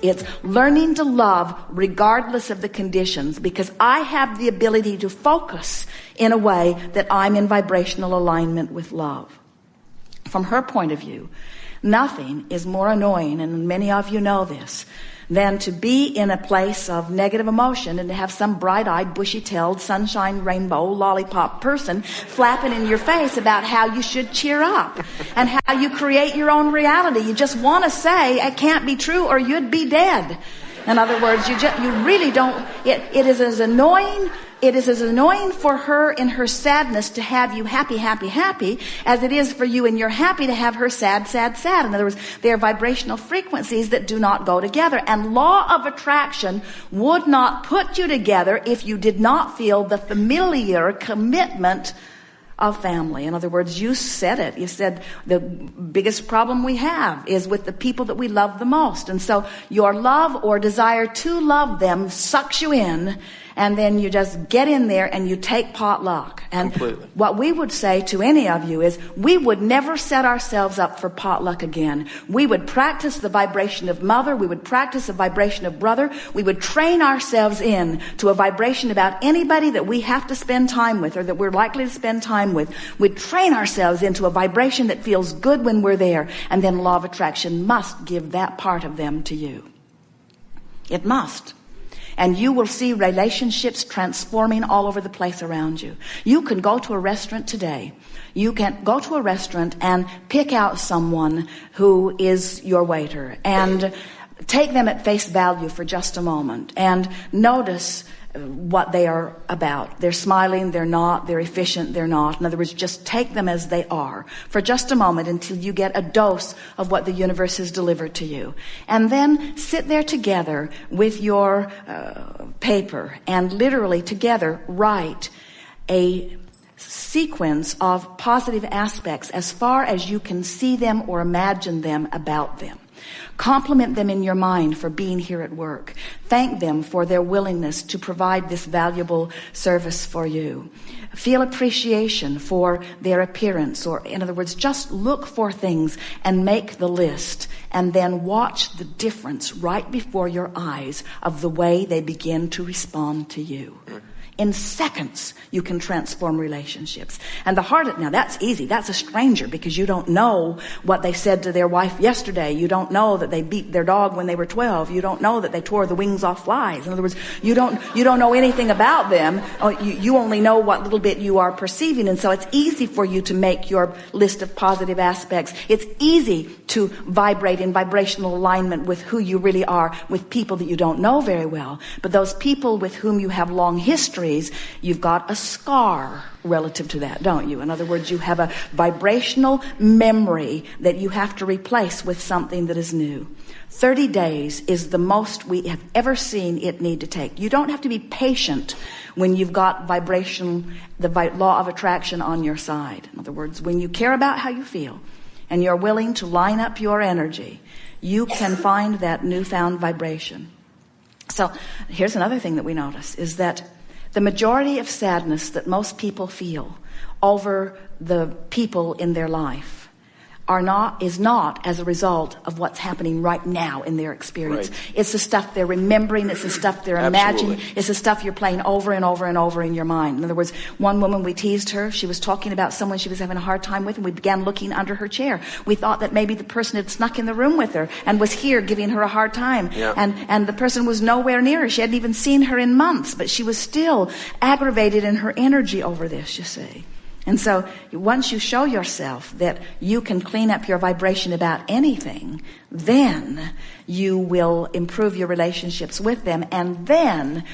It's learning to love regardless of the conditions, because I have the ability to focus in a way that I'm in vibrational alignment with love. From her point of view, nothing is more annoying, and many of you know this, than to be in a place of negative emotion and to have some bright-eyed, bushy-tailed, sunshine, rainbow, lollipop person flapping in your face about how you should cheer up and how you create your own reality. You just want to say, it can't be true or you'd be dead. In other words, you really don't, it is as annoying for her in her sadness to have you happy, happy, happy, as it is for you in your happy to have her sad, sad, sad. In other words, they are vibrational frequencies that do not go together. And law of attraction would not put you together if you did not feel the familiar commitment of family. In other words, you said it. You said the biggest problem we have is with the people that we love the most. And so your love or desire to love them sucks you in, and then you just get in there and you take potluck. And completely. What we would say to any of you is we would never set ourselves up for potluck again. We would practice the vibration of mother. We would practice the vibration of brother. We would train ourselves in to a vibration about anybody that we have to spend time with or that we're likely to spend time with. We'd train ourselves into a vibration that feels good when we're there. And then law of attraction must give that part of them to you. It must. And you will see relationships transforming all over the place around you. You can go to a restaurant today. You can go to a restaurant and pick out someone who is your waiter and take them at face value for just a moment and notice what they are about. They're smiling, they're not, they're efficient, they're not. In other words, just take them as they are for just a moment until you get a dose of what the universe has delivered to you. And then sit there together with your paper and literally together write a sequence of positive aspects as far as you can see them or imagine them about them. Compliment them in your mind for being here at work. Thank them for their willingness to provide this valuable service for you. Feel appreciation for their appearance, or in other words, just look for things and make the list, and then watch the difference right before your eyes of the way they begin to respond to you. In seconds, you can transform relationships. And the hardest, now that's easy. That's a stranger because you don't know what they said to their wife yesterday. You don't know that they beat their dog when they were 12. You don't know that they tore the wings off flies. In other words, you don't know anything about them. You only know what little bit you are perceiving. And so it's easy for you to make your list of positive aspects. It's easy to vibrate in vibrational alignment with who you really are with people that you don't know very well. But those people with whom you have long history, you've got a scar relative to that, don't you? In other words, you have a vibrational memory that you have to replace with something that is new. 30 days is the most we have ever seen it need to take. You don't have to be patient when you've got vibration, the law of attraction on your side. In other words, when you care about how you feel and you're willing to line up your energy, you can find that newfound vibration. So here's another thing that we notice is that the majority of sadness that most people feel over the people in their life is not as a result of what's happening right now in their experience. Right. It's the stuff they're remembering. It's the stuff they're imagining. It's the stuff you're playing over and over and over in your mind. In other words, one woman, we teased her. She was talking about someone she was having a hard time with, and we began looking under her chair. We thought that maybe the person had snuck in the room with her and was here giving her a hard time. Yeah. And the person was nowhere near her. She hadn't even seen her in months, but she was still aggravated in her energy over this, you see. And so once you show yourself that you can clean up your vibration about anything, then you will improve your relationships with them. And then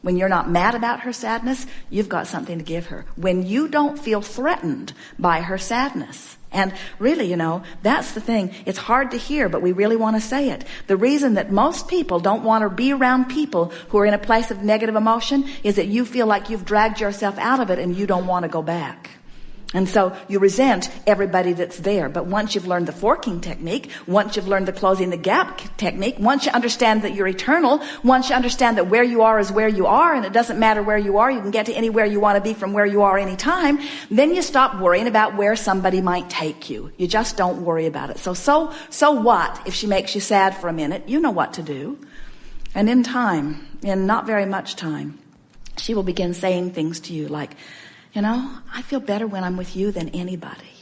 when you're not mad about her sadness, you've got something to give her. When you don't feel threatened by her sadness. And really, that's the thing. It's hard to hear, but we really want to say it. The reason that most people don't want to be around people who are in a place of negative emotion is that you feel like you've dragged yourself out of it and you don't want to go back. And so you resent everybody that's there. But once you've learned the forking technique, once you've learned the closing the gap technique, once you understand that you're eternal, once you understand that where you are is where you are, and it doesn't matter where you are, you can get to anywhere you want to be from where you are anytime, then you stop worrying about where somebody might take you. You just don't worry about it. So what if she makes you sad for a minute? You know what to do. And in time, in not very much time, she will begin saying things to you like, I feel better when I'm with you than anybody.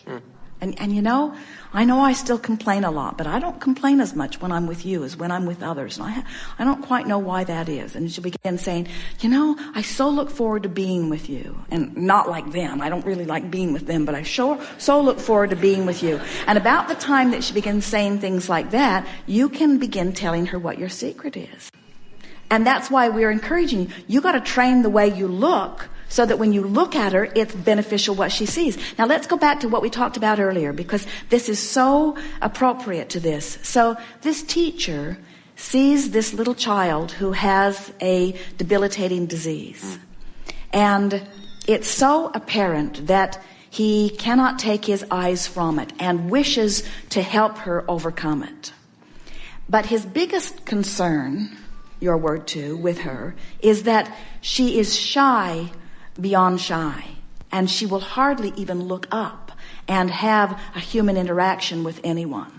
And I know I still complain a lot, but I don't complain as much when I'm with you as when I'm with others. And I don't quite know why that is. And she'll begin saying, I so look forward to being with you. And not like them. I don't really like being with them, but I so look forward to being with you. And about the time that she begins saying things like that, you can begin telling her what your secret is. And that's why we're encouraging you got to train the way you look, so that when you look at her, it's beneficial what she sees. Now let's go back to what we talked about earlier, because this is so appropriate to this. So this teacher sees this little child who has a debilitating disease. And it's so apparent that he cannot take his eyes from it and wishes to help her overcome it. But his biggest concern, your word too, with her, is that she is shy beyond shy, and she will hardly even look up and have a human interaction with anyone.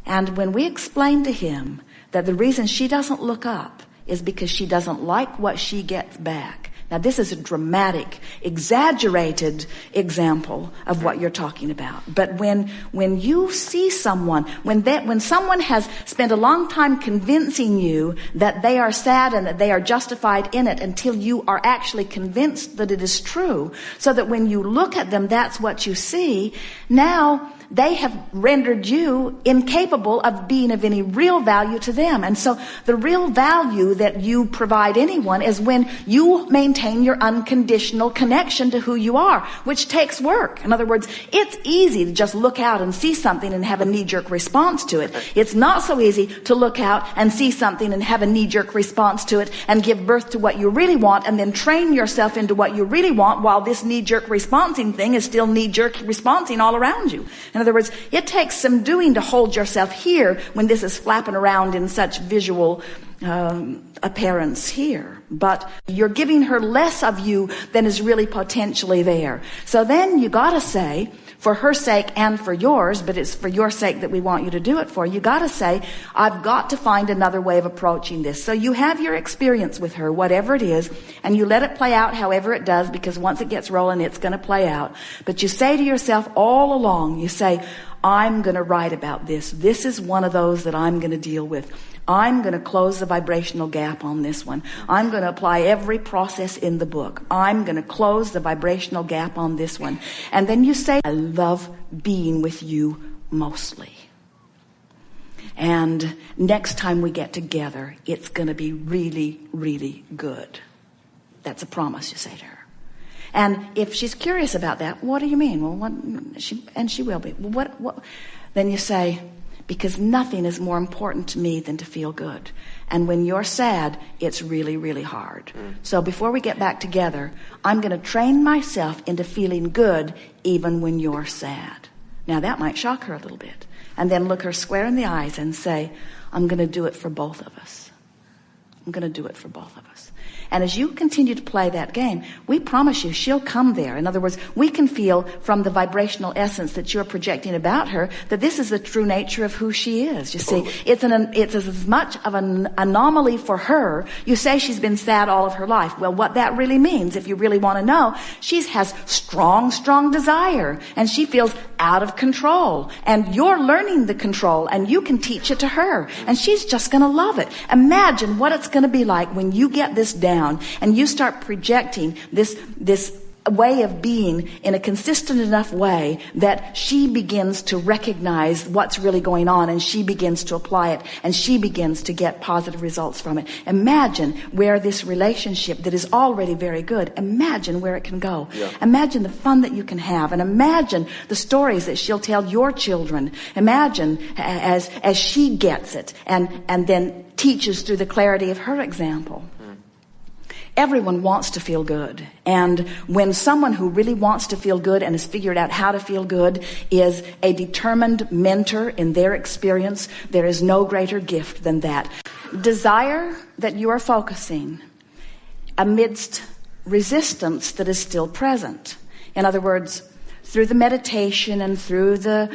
And when we explain to him that the reason she doesn't look up is because she doesn't like what she gets back. Now this is a dramatic, exaggerated example of what you're talking about. But when you see someone, when someone has spent a long time convincing you that they are sad and that they are justified in it until you are actually convinced that it is true, so that when you look at them, that's what you see, now they have rendered you incapable of being of any real value to them. And so the real value that you provide anyone is when you maintain your unconditional connection to who you are, which takes work. In other words, it's easy to just look out and see something and have a knee-jerk response to it. It's not so easy to look out and see something and have a knee-jerk response to it and give birth to what you really want and then train yourself into what you really want while this knee-jerk responsing thing is still knee-jerk responsing all around you. In other words, it takes some doing to hold yourself here when this is flapping around in such visual appearance here. But you're giving her less of you than is really potentially there. So then you gotta say, for her sake and for yours, but it's for your sake that we want you to do it for, you gotta say, I've got to find another way of approaching this. So you have your experience with her, whatever it is, and you let it play out however it does, because once it gets rolling, it's gonna play out. But you say to yourself all along, you say, I'm gonna write about this. This is one of those that I'm gonna deal with. I'm going to close the vibrational gap on this one. I'm going to apply every process in the book. I'm going to close the vibrational gap on this one. And then you say, I love being with you mostly. And next time we get together, it's going to be really, really good. That's a promise you say to her. And if she's curious about that, what do you mean? Well, she will be. Well, what? Then you say, because nothing is more important to me than to feel good. And when you're sad, it's really, really hard. So before we get back together, I'm going to train myself into feeling good even when you're sad. Now that might shock her a little bit. And then look her square in the eyes and say, I'm going to do it for both of us. I'm going to do it for both of us. And as you continue to play that game, we promise you she'll come there. In other words, we can feel from the vibrational essence that you're projecting about her that this is the true nature of who she is. You see, it's as much of an anomaly for her. You say she's been sad all of her life. Well, what that really means, if you really want to know, she has strong, strong desire, and she feels out of control. And you're learning the control, and you can teach it to her, and she's just going to love it. Imagine what it's going to be like when you get this down and you start projecting this way of being in a consistent enough way that she begins to recognize what's really going on, and she begins to apply it, and she begins to get positive results from it. Imagine where this relationship that is already very good, imagine where it can go. Yeah. Imagine the fun that you can have, and imagine the stories that she'll tell your children. Imagine as she gets it and then teaches through the clarity of her example. Everyone wants to feel good. And when someone who really wants to feel good and has figured out how to feel good is a determined mentor in their experience, there is no greater gift than that. Desire that you are focusing amidst resistance that is still present. In other words, through the meditation and through the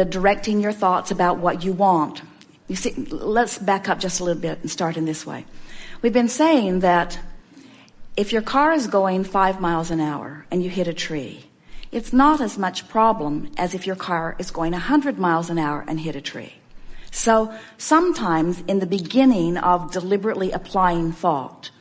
directing your thoughts about what you want. You see, let's back up just a little bit and start in this way. We've been saying that if your car is going 5 miles an hour and you hit a tree, it's not as much problem as if your car is going 100 miles an hour and hit a tree. So sometimes in the beginning of deliberately applying thought,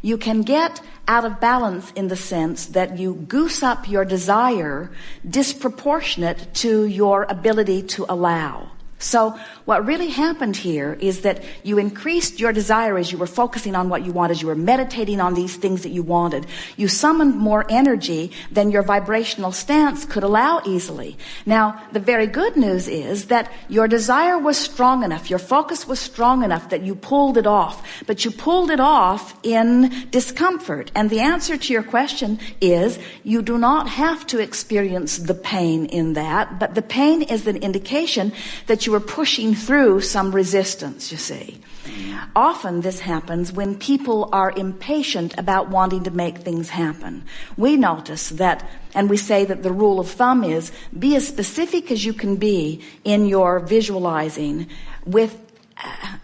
you can get out of balance in the sense that you goose up your desire disproportionate to your ability to allow. So what really happened here is that you increased your desire as you were focusing on what you wanted. You were meditating on these things that you wanted. You summoned more energy than your vibrational stance could allow easily. Now, the very good news is that your desire was strong enough, your focus was strong enough that you pulled it off. But you pulled it off in discomfort. And the answer to your question is you do not have to experience the pain in that, but the pain is an indication that you are pushing through some resistance, you see. Often this happens when people are impatient about wanting to make things happen. We notice that, and we say that the rule of thumb is be as specific as you can be in your visualizing, with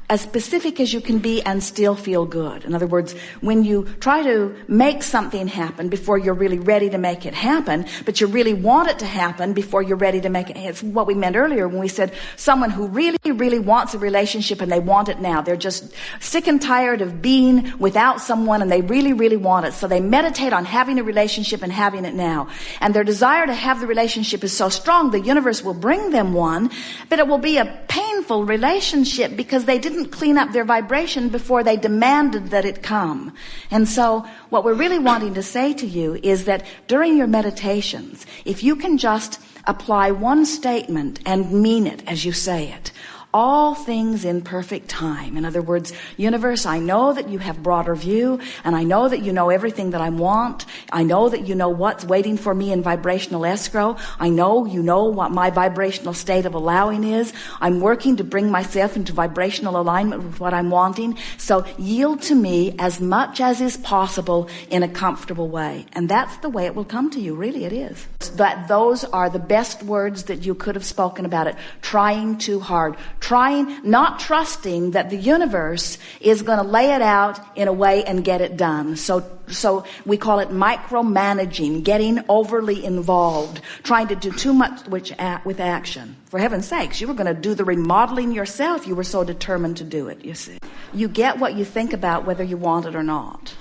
as specific as you can be and still feel good. In other words, when you try to make something happen before you're really ready to make it happen, but you really want it to happen before you're ready to make it. It's what we meant earlier when we said someone who really, really wants a relationship and they want it now. They're just sick and tired of being without someone and they really, really want it. So they meditate on having a relationship and having it now. And their desire to have the relationship is so strong, the universe will bring them one, but it will be a painful relationship because they didn't clean up their vibration before they demanded that it come. And so what we're really wanting to say to you is that during your meditations, if you can just apply one statement and mean it as you say it, all things in perfect time. In other words, universe, I know that you have broader view, and I know that you know everything that I want. I know that you know what's waiting for me in vibrational escrow. I know you know what my vibrational state of allowing is. I'm working to bring myself into vibrational alignment with what I'm wanting. So yield to me as much as is possible in a comfortable way. And that's the way it will come to you. Really, it is. That those are the best words that you could have spoken about it. Trying too hard. Not trusting that the universe is going to lay it out in a way and get it done. So we call it micromanaging, getting overly involved, trying to do too much with action. For heaven's sakes, you were going to do the remodeling yourself. You were so determined to do it, you see. You get what you think about whether you want it or not.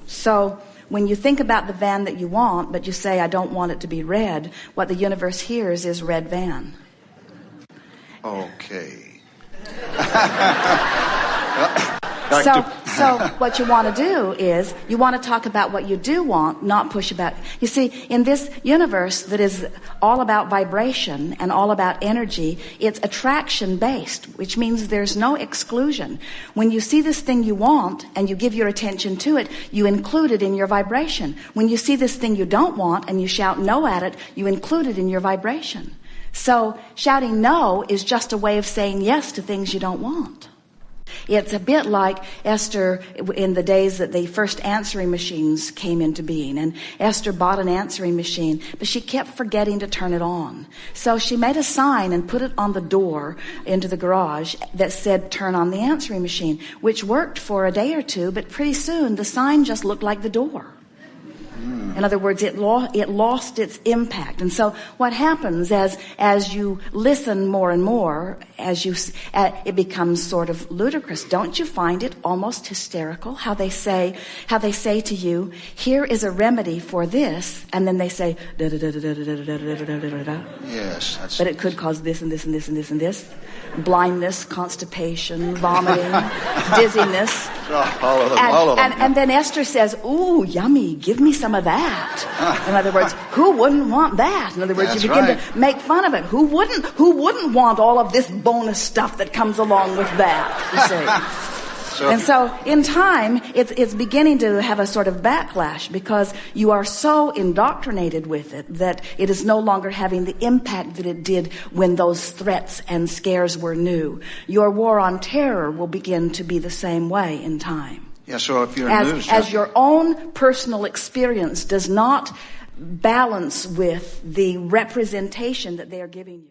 So when you think about the van that you want, but you say, I don't want it to be red, what the universe hears is red van. Okay. So what you want to do is you want to talk about what you do want, not push about. You see, in this universe that is all about vibration and all about energy, it's attraction based, which means there's no exclusion. When you see this thing you want and you give your attention to it, you include it in your vibration. When you see this thing you don't want and you shout no at it, you include it in your vibration. So shouting no is just a way of saying yes to things you don't want. It's a bit like Esther in the days that the first answering machines came into being. And Esther bought an answering machine, but she kept forgetting to turn it on. So she made a sign and put it on the door into the garage that said, turn on the answering machine, which worked for a day or two, but pretty soon the sign just looked like the door. In other words, it lost its impact. And so what happens as you listen more and more, it becomes sort of ludicrous. Don't you find it almost hysterical how they say to you, here is a remedy for this, and then they say da da da da da da da da da da da. Yes, but it could cause this and this and this and this and this. Blindness, constipation, vomiting, dizziness. All of them. And then Esther says, ooh, yummy, give me some of that. In other words, who wouldn't want that? In other words, you begin to make fun of it. Who wouldn't want all of this bonus stuff that comes along with that, you see? And so in time, it's beginning to have a sort of backlash because you are so indoctrinated with it that it is no longer having the impact that it did when those threats and scares were new. Your war on terror will begin to be the same way in time. Yeah, so if you're in news, as your own personal experience does not balance with the representation that they are giving you.